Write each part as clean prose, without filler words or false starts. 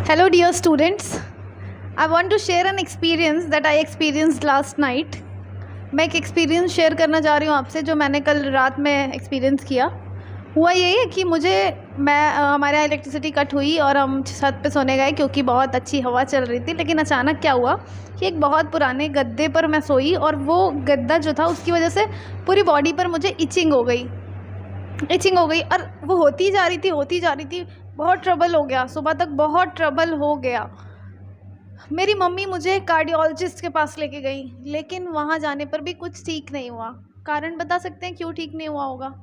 Hello, dear students. I want to share an experience that I experienced last night. मैं एक experience share करना चाह रही हूँ आपसे जो मैंने कल रात में एक्सपीरियंस किया। हुआ यही है कि हमारे यहाँ इलेक्ट्रिसिटी कट हुई और हम छत पे सोने गए क्योंकि बहुत अच्छी हवा चल रही थी। लेकिन अचानक क्या हुआ कि एक बहुत पुराने गद्दे पर मैं सोई और वो गद्दा जो था उसकी वजह से पूरी बॉडी पर मुझे इचिंग हो गई और वो होती जा रही थी। बहुत ट्रबल हो गया, सुबह तक बहुत ट्रबल हो गया। मेरी मम्मी मुझे कार्डियोलॉजिस्ट के पास लेके गई, लेकिन वहाँ जाने पर भी कुछ ठीक नहीं हुआ। कारण बता सकते हैं क्यों ठीक नहीं हुआ होगा?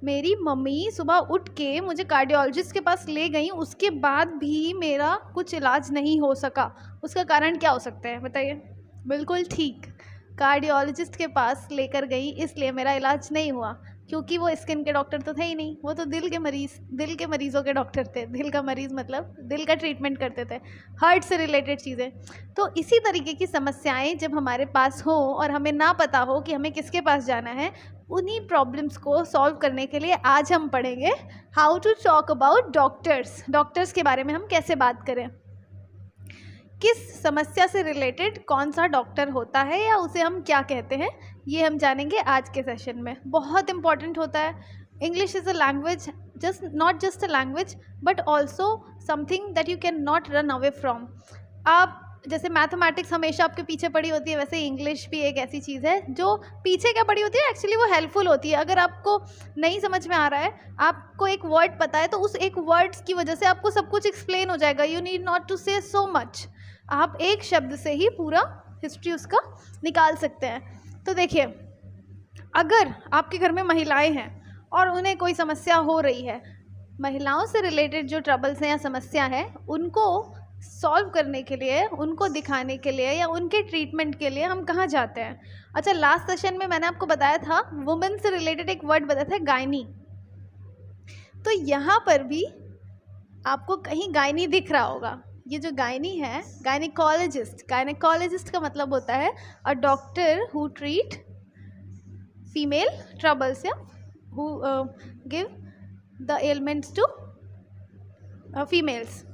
मेरी मम्मी सुबह उठ के मुझे कार्डियोलॉजिस्ट के पास ले गई, उसके बाद भी मेरा कुछ इलाज नहीं हो सका। उसका कारण क्या हो सकता है बताइए? बिल्कुल ठीक, कार्डियोलॉजिस्ट के पास लेकर गई इसलिए मेरा इलाज नहीं हुआ, क्योंकि वो स्किन के डॉक्टर तो थे ही नहीं, वो तो दिल के मरीज़ों के डॉक्टर थे। दिल का मरीज़ मतलब दिल का ट्रीटमेंट करते थे, हार्ट से रिलेटेड चीज़ें। तो इसी तरीके की समस्याएं जब हमारे पास हो और हमें ना पता हो कि हमें किसके पास जाना है, उन्हीं प्रॉब्लम्स को सॉल्व करने के लिए आज हम पढ़ेंगे how to talk about doctors के बारे में हम कैसे बात करें, किस समस्या से रिलेटेड कौन सा डॉक्टर होता है या उसे हम क्या कहते हैं, ये हम जानेंगे आज के सेशन में। बहुत इंपॉर्टेंट होता है। English is a language, not just a language but also something that you can not run away from. आप जैसे मैथमेटिक्स हमेशा आपके पीछे पड़ी होती है, वैसे इंग्लिश भी एक ऐसी चीज़ है जो पीछे क्या पड़ी होती है, एक्चुअली वो हेल्पफुल होती है। अगर आपको नहीं समझ में आ रहा है, आपको एक वर्ड पता है, तो उस एक वर्ड्स की वजह से आपको सब कुछ एक्सप्लेन हो जाएगा। यू नीड नॉट टू से सो मच, आप एक शब्द से ही पूरा हिस्ट्री उसका निकाल सकते हैं। तो देखिए, अगर आपके घर में महिलाएं हैं और उन्हें कोई समस्या हो रही है, महिलाओं से रिलेटेड जो ट्रबल्स हैं या समस्या है, उनको सॉल्व करने के लिए, उनको दिखाने के लिए या उनके ट्रीटमेंट के लिए हम कहाँ जाते हैं? अच्छा, लास्ट सेशन में मैंने आपको बताया था, वुमेन से रिलेटेड एक वर्ड बताया था, गायनी। तो यहाँ पर भी आपको कहीं गायनी दिख रहा होगा। ये जो गायनी है, गायनेकोलॉजिस्ट का मतलब होता है a doctor who treat female troubles या who give the elements to females.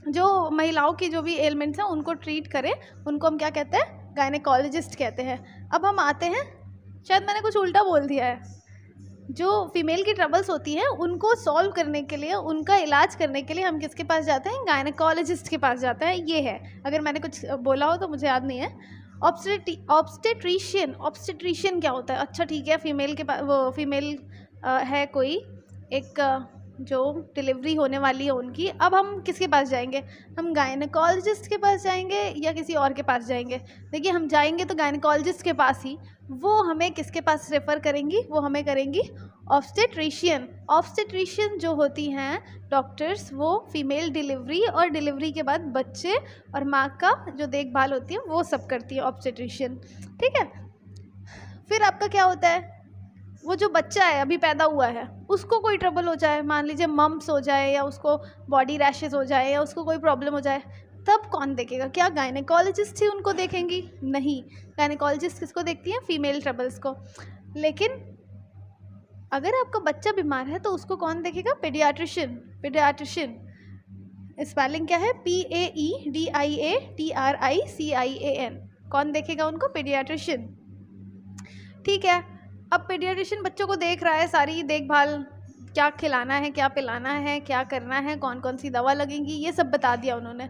जो महिलाओं की जो भी एलिमेंट्स हैं उनको ट्रीट करें, उनको हम क्या कहते हैं? गायनेकोलॉजिस्ट कहते हैं। अब हम आते हैं, शायद मैंने कुछ उल्टा बोल दिया है। जो फीमेल की ट्रबल्स होती हैं उनको सॉल्व करने के लिए, उनका इलाज करने के लिए हम किसके पास जाते हैं? गायनेकोलॉजिस्ट के पास जाते हैं। ये है, अगर मैंने कुछ बोला हो तो मुझे याद नहीं है। ऑब्स्टेट्रिशियन क्या होता है? अच्छा ठीक है, फीमेल के पास, वो फीमेल है कोई एक जो डिलीवरी होने वाली है उनकी। अब हम किसके पास जाएंगे? हम गायनेकोलॉजिस्ट के पास जाएंगे या किसी और के पास जाएंगे? देखिए, हम जाएंगे तो गायनेकोलॉजिस्ट के पास ही। वो हमें किसके पास रेफ़र करेंगी? वो हमें करेंगी ऑब्स्टेट्रिशियन जो होती हैं डॉक्टर्स, वो फीमेल डिलीवरी और डिलीवरी के बाद बच्चे और माँ का जो देखभाल होती है वो सब करती है ऑब्स्टेट्रिशियन। ठीक है। फिर आपका क्या होता है? वो जो बच्चा है अभी पैदा हुआ है, उसको कोई ट्रबल हो जाए, मान लीजिए मम्स हो जाए या उसको बॉडी रैशेस हो जाए या उसको कोई प्रॉब्लम हो जाए, तब कौन देखेगा? क्या गायनेकोलॉजिस्ट ही उनको देखेंगी? नहीं, गायनेकोलॉजिस्ट किसको देखती हैं? फीमेल ट्रबल्स को। लेकिन अगर आपका बच्चा बीमार है तो उसको कौन देखेगा? पीडियाट्रिशियन। स्पेलिंग क्या है? PAEDIATRICIAN। कौन देखेगा उनको? पीडियाट्रिशियन। ठीक है। अब पीडियाट्रिशियन बच्चों को देख रहा है, सारी देखभाल, क्या खिलाना है, क्या पिलाना है, क्या करना है, कौन कौन सी दवा लगेगी, ये सब बता दिया उन्होंने।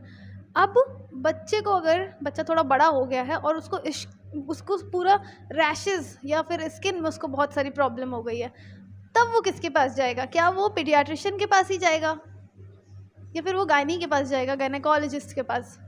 अब बच्चे को, अगर बच्चा थोड़ा बड़ा हो गया है और उसको पूरा रैशेस या फिर स्किन में उसको बहुत सारी प्रॉब्लम हो गई है, तब वो किसके पास जाएगा? क्या वो पीडियाट्रिशियन के पास ही जाएगा या फिर वो गायनी के पास जाएगा, गायनेकोलॉजिस्ट के पास?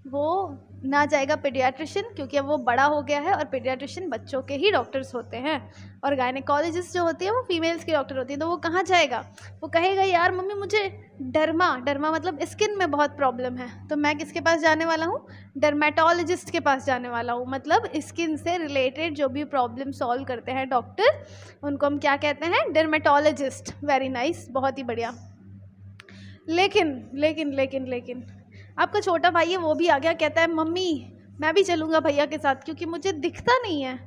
वो ना जाएगा पीडियाट्रिशियन, क्योंकि अब वो बड़ा हो गया है और पीडियाट्रिशियन बच्चों के ही डॉक्टर्स होते हैं और गायनेकोलॉजिस्ट जो होती है वो फीमेल्स की डॉक्टर होती है। तो वो कहाँ जाएगा? वो कहेगा, यार मम्मी मुझे डर्मा मतलब स्किन में बहुत प्रॉब्लम है, तो मैं किसके पास जाने वाला हूँ? डर्मेटोलॉजिस्ट के पास जाने वाला हूँ। मतलब स्किन से रिलेटेड जो भी प्रॉब्लम सॉल्व करते हैं डॉक्टर, उनको हम क्या कहते हैं? डर्मेटोलॉजिस्ट। वेरी नाइस, बहुत ही बढ़िया। लेकिन आपका छोटा भाई है, वो भी आ गया, कहता है मम्मी मैं भी चलूँगा भैया के साथ, क्योंकि मुझे दिखता नहीं है,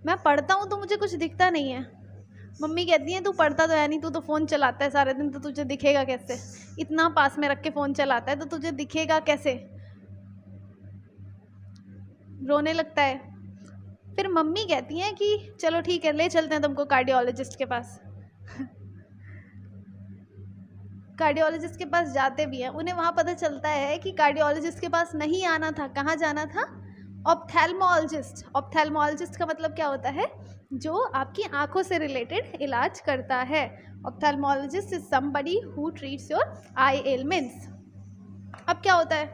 मैं पढ़ता हूँ तो मुझे कुछ दिखता नहीं है। मम्मी कहती है तू पढ़ता तो है नहीं, तू तो फ़ोन चलाता है सारे दिन, तो तुझे दिखेगा कैसे? इतना पास में रख के फ़ोन चलाता है तो तुझे दिखेगा कैसे? रोने लगता है। फिर मम्मी कहती हैं कि चलो ठीक है, ले चलते हैं तुमको कार्डियोलॉजिस्ट के पास। कार्डियोलॉजिस्ट के पास जाते भी हैं, उन्हें वहाँ पता चलता है कि कार्डियोलॉजिस्ट के पास नहीं आना था, कहाँ जाना था? ऑप्थेल्मोलॉजिस्ट। ऑप्थेल्मोलॉजिस्ट का मतलब क्या होता है? जो आपकी आंखों से रिलेटेड इलाज करता है। Ophthalmologist is somebody who treats your I elements. अब क्या होता है?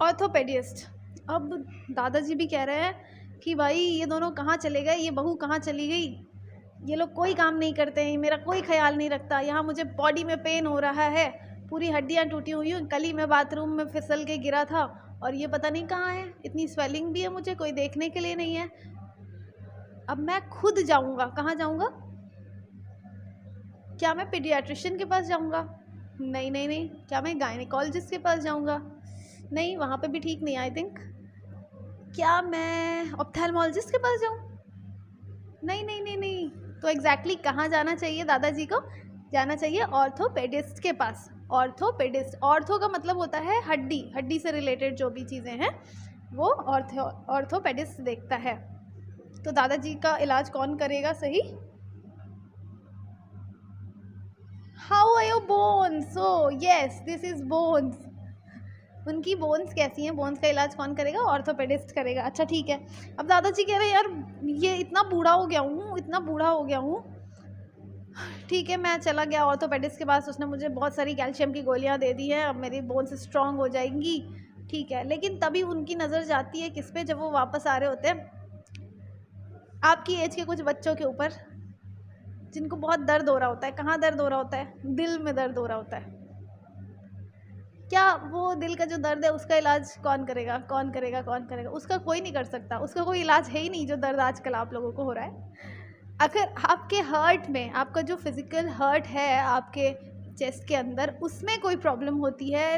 ऑर्थोपेडिस्ट। अब दादाजी भी कह रहे हैं कि भाई ये दोनों कहाँ चले गए, ये बहू कहाँ चली गई, ये लोग कोई काम नहीं करते हैं, मेरा कोई ख्याल नहीं रखता, यहाँ मुझे बॉडी में पेन हो रहा है, पूरी हड्डियाँ टूटी हुई हूँ, कल ही मैं बाथरूम में फिसल के गिरा था और ये पता नहीं कहाँ है, इतनी स्वेलिंग भी है, मुझे कोई देखने के लिए नहीं है। अब मैं खुद जाऊँगा, कहाँ जाऊँगा? क्या मैं पीडियाट्रिशियन के पास जाऊँगा? नहीं नहीं नहीं। क्या मैं गायनेकोलॉजिस्ट के पास जाऊँगा? नहीं, वहाँ पे भी ठीक नहीं आई थिंक। क्या मैं ऑप्थेल्मोलॉजिस्ट के पास जाऊँ? नहीं नहीं नहीं नहीं। तो एग्जैक्टली कहाँ जाना चाहिए दादाजी को? जाना चाहिए ऑर्थोपेडिस्ट के पास। ऑर्थोपेडिस्ट, ऑर्थो का मतलब होता है हड्डी, हड्डी से रिलेटेड जो भी चीज़ें हैं वो ऑर्थोपेडिस्ट देखता है। तो दादाजी का इलाज कौन करेगा सही? How are your bones? Oh yes, this is bones. उनकी बोन्स कैसी हैं, बोन्स का इलाज कौन करेगा? ऑर्थोपेडिस्ट करेगा। अच्छा ठीक है। अब दादाजी कह रहे हैं यार ये इतना बूढ़ा हो गया हूँ, इतना बूढ़ा हो गया हूँ, ठीक है मैं चला गया ऑर्थोपेडिस्ट के पास, उसने मुझे बहुत सारी कैल्शियम की गोलियाँ दे दी हैं, अब मेरी बोन्स स्ट्रांग हो जाएंगी, ठीक है। लेकिन तभी उनकी नज़र जाती है किस पे? जब वो वापस आ रहे होते हैं आपकी एज के कुछ बच्चों के ऊपर, जिनको बहुत दर्द हो रहा होता है। कहाँ दर्द हो रहा होता है? दिल में दर्द हो रहा होता है। क्या वो दिल का जो दर्द है उसका इलाज कौन करेगा? कौन करेगा? कौन करेगा? उसका कोई नहीं कर सकता, उसका कोई इलाज है ही नहीं जो दर्द आजकल आप लोगों को हो रहा है। अगर आपके हर्ट में, आपका जो फिज़िकल हर्ट है आपके चेस्ट के अंदर, उसमें कोई प्रॉब्लम होती है,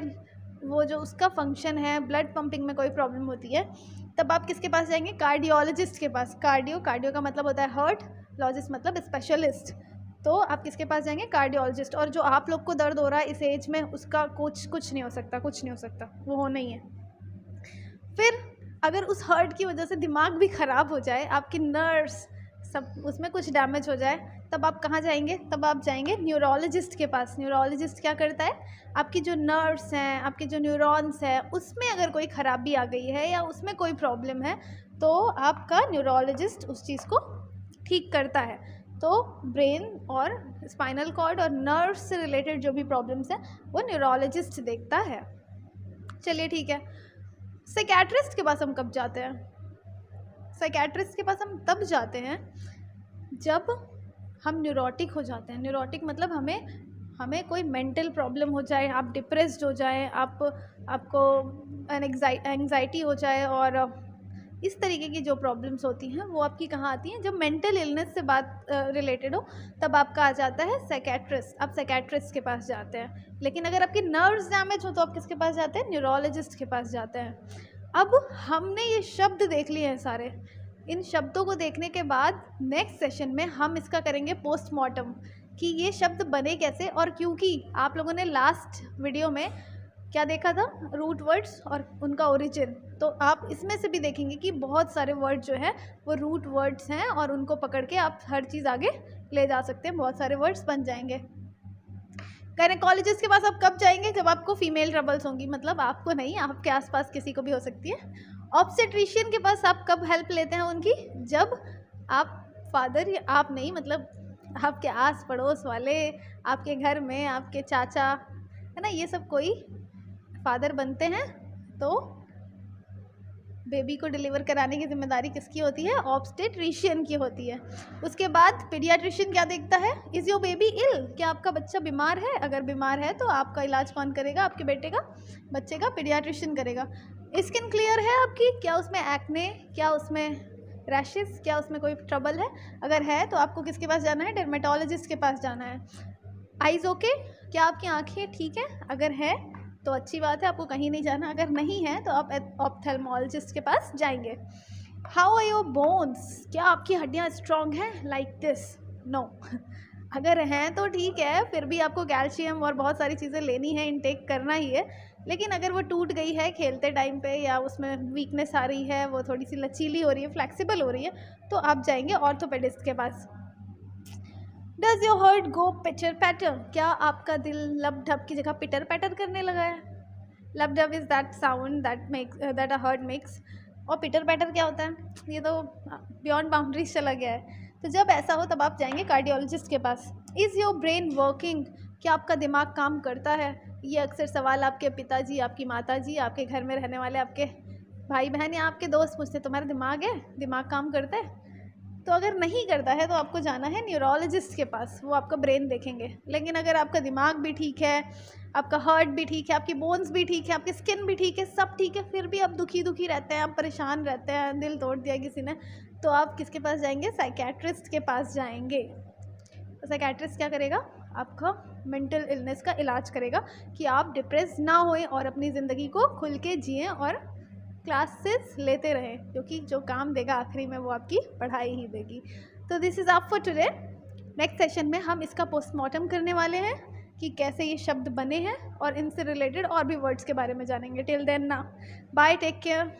वो जो उसका फंक्शन है, ब्लड पंपिंग में कोई प्रॉब्लम होती है, तब आप किसके पास जाएंगे? कार्डियोलॉजिस्ट के पास। कार्डियो का मतलब होता है हर्ट, लॉजिस्ट मतलब स्पेशलिस्ट। तो आप किसके पास जाएंगे? कार्डियोलॉजिस्ट। और जो आप लोग को दर्द हो रहा है इस एज में, उसका कुछ नहीं हो सकता, कुछ नहीं हो सकता, वो होना ही है। फिर अगर उस हर्ट की वजह से दिमाग भी ख़राब हो जाए, आपकी नर्व्स सब उसमें कुछ डैमेज हो जाए, तब आप कहाँ जाएंगे? तब आप जाएंगे न्यूरोलॉजिस्ट के पास। न्यूरोलॉजिस्ट क्या करता है? आपकी जो नर्व्स हैं, आपके जो न्यूरॉन्स हैं, उसमें अगर कोई ख़राबी आ गई है या उसमें कोई प्रॉब्लम है तो आपका न्यूरोलॉजिस्ट उस चीज़ को ठीक करता है। तो ब्रेन और स्पाइनल कॉर्ड और नर्व्स से रिलेटेड जो भी प्रॉब्लम्स हैं वो न्यूरोलॉजिस्ट देखता है। चलिए ठीक है। साइकियाट्रिस्ट के पास हम कब जाते हैं? साइकियाट्रिस्ट के पास हम तब जाते हैं जब हम न्यूरोटिक हो जाते हैं। न्यूरोटिक मतलब हमें कोई मेंटल प्रॉब्लम हो जाए, आप डिप्रेस्ड हो जाए, आपको एंग्जाइटी हो जाए, और इस तरीके की जो प्रॉब्लम्स होती हैं वो आपकी कहाँ आती हैं? जब मेंटल इलनेस से बात रिलेटेड हो तब आपका आ जाता है साइकियाट्रिस्ट। आप साइकियाट्रिस्ट के पास जाते हैं। लेकिन अगर आपकी नर्व्स डैमेज हो तो आप किसके पास जाते हैं? न्यूरोलॉजिस्ट के पास जाते हैं। अब हमने ये शब्द देख लिए हैं सारे। इन शब्दों को देखने के बाद नेक्स्ट सेशन में हम इसका करेंगे पोस्टमार्टम कि ये शब्द बने कैसे। और क्योंकि आप लोगों ने लास्ट वीडियो में क्या देखा था? रूट वर्ड्स और उनका ओरिजिन, तो आप इसमें से भी देखेंगे कि बहुत सारे वर्ड जो है वो रूट वर्ड्स हैं और उनको पकड़ के आप हर चीज़ आगे ले जा सकते हैं, बहुत सारे वर्ड्स बन जाएंगे। गायनेकोलॉजिस्ट के पास आप कब जाएंगे? जब आपको फीमेल ट्रबल्स होंगी, मतलब आपको नहीं, आपके आसपास किसी को भी हो सकती है। ऑब्स्टेट्रिशियन के पास आप कब हेल्प लेते हैं उनकी? जब आप फादर, या आप नहीं मतलब आपके आस पड़ोस वाले, आपके घर में आपके चाचा है ना, ये सब कोई फादर बनते हैं तो बेबी को डिलीवर कराने की जिम्मेदारी किसकी होती है? ऑब्स्टेट्रिशियन की होती है। उसके बाद पीडियाट्रिशियन क्या देखता है? इज़ योर बेबी इल? क्या आपका बच्चा बीमार है? अगर बीमार है तो आपका इलाज कौन करेगा? आपके बेटे का, बच्चे का पीडियाट्रिशियन करेगा। स्किन क्लियर है आपकी? क्या उसमें एक्ने, क्या उसमें रैशेस, क्या उसमें कोई ट्रबल है? अगर है तो आपको किसके पास जाना है? डर्मेटोलॉजिस्ट के पास जाना है। Eyes okay? क्या आपकी आँखें ठीक है? अगर है तो अच्छी बात है, आपको कहीं नहीं जाना। अगर नहीं है तो आप ऑप्थेल्मोलॉजिस्ट के पास जाएंगे। How are your bones? क्या आपकी हड्डियाँ स्ट्रॉन्ग हैं? Like this. नो अगर हैं तो ठीक है, फिर भी आपको कैल्शियम और बहुत सारी चीज़ें लेनी है, इनटेक करना ही है। लेकिन अगर वो टूट गई है खेलते टाइम पे, या उसमें वीकनेस आ रही है, वो थोड़ी सी लचीली हो रही है, फ्लेक्सिबल हो रही है, तो आप जाएंगे ऑर्थोपेडिस्ट के पास। डज योर हार्ट गो पिटर पैटर? क्या आपका दिल लब ढब की जगह पिटर पैटर करने लगा है? लब dub is that sound that a heart makes. और पिटर पैटर क्या होता है? ये तो बियॉन्ड बाउंड्रीज चला गया है। तो जब ऐसा हो तब आप जाएंगे कार्डियोलॉजिस्ट के पास। Is your brain working? क्या आपका दिमाग काम करता है? ये अक्सर सवाल आपके पिताजी, आपकी माताजी, आपके घर में रहने वाले आपके भाई बहन या आपके दोस्त पूछते, तुम्हारा दिमाग है, दिमाग काम करता है? तो अगर नहीं करता है तो आपको जाना है न्यूरोलॉजिस्ट के पास, वो आपका ब्रेन देखेंगे। लेकिन अगर आपका दिमाग भी ठीक है, आपका हार्ट भी ठीक है, आपकी बोन्स भी ठीक है, आपकी स्किन भी ठीक है, सब ठीक है, फिर भी आप दुखी दुखी रहते हैं, आप परेशान रहते हैं, दिल तोड़ दिया किसी ने, तो आप किसके पास जाएंगे? साइकेट्रिस्ट के पास जाएंगे। तो साइकेट्रिस्ट क्या करेगा? आपका मेंटल इलनेस का इलाज करेगा कि आप डिप्रेस ना होएं और अपनी ज़िंदगी को खुल के जिएँ और क्लासेस लेते रहें, क्योंकि जो काम देगा आखिरी में वो आपकी पढ़ाई ही देगी। तो this is of for today. Next session में हम इसका पोस्टमार्टम करने वाले हैं कि कैसे ये शब्द बने हैं, और इनसे रिलेटेड और भी वर्ड्स के बारे में जानेंगे। टिल देन ना, बाय, टेक केयर।